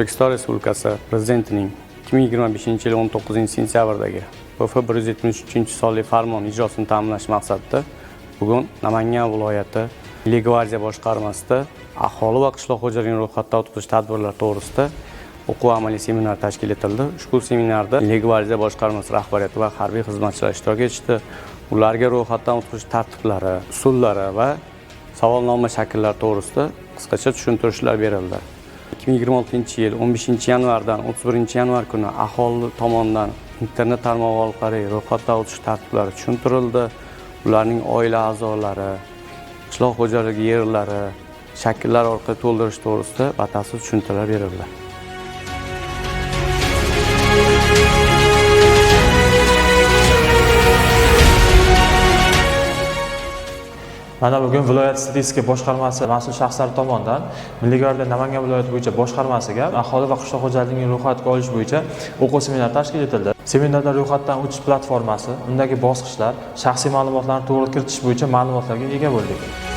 O'zbekiston Respublikasi Prezidentining 2025-yil 19-sentyabrdagi PF 173-sonli farmon ijrosini ta'minlash maqsadida bugun Namangan viloyati Milliy gvardiya boshqarmasida aholi va qishloq xo'jaligi ro'yxatdan o'tkazish tadbirlari to'g'risida o'quv amaliy seminar tashkil etildi. Ushbu seminarda Milliy gvardiya boshqarmasi rahbariyati va harbiy xizmatchilar ishtirok etishdi. Ularga ro'yxatdan o'tkazish tartiblari, usullari va savolnoma shakllari to'g'risida qisqacha tushuntirishlar berildi. 2026-yil 15-yanvardan 31-yanvar kuni aholi tomonidan internet tarmog'i orqali ro'yxatdan o'tish tartiblari tushuntirildi. Ularning oila a'zolari, qishloq xo'jaligi yerlari, shakllar orqali to'ldirish to'g'risida batafsil tushuntirishlar berildi. Mana bugun viloyat statistika boshqarmasi mas'ul shaxslari tomonidan Milliy gvardiya Namangan viloyati bo'yicha boshqarmasiga aholi va qishloq xo'jaligini ro'yxatga olish bo'yicha o'quv seminari tashkil etildi. Seminarda ro'yxatdan o'tish platformasi, undagi bosqichlar, shaxsiy ma'lumotlarni to'g'ri kiritish bo'yicha ma'lumotlarga ega bo'ldik.